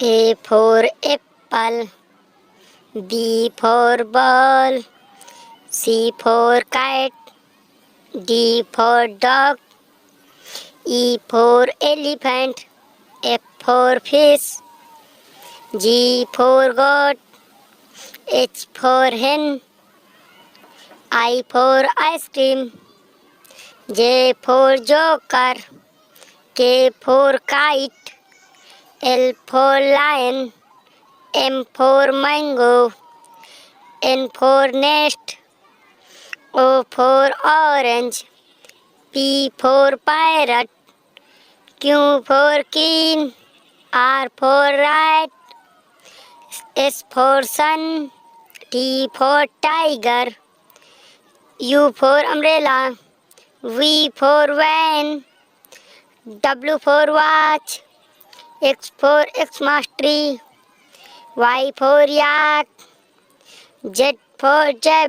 A for apple, B for ball, C for kite, D for dog, E for elephant, F for fish, G for goat, H for hen, I for ice cream, J for joker, K for kite, L for lion, M for mango, N for nest, O for orange, P for parrot, Q for queen, R for rat, S for sun, T for tiger, U for umbrella, V for van, W for watch, X for Xmas tree, Y for yak, Z for zebra.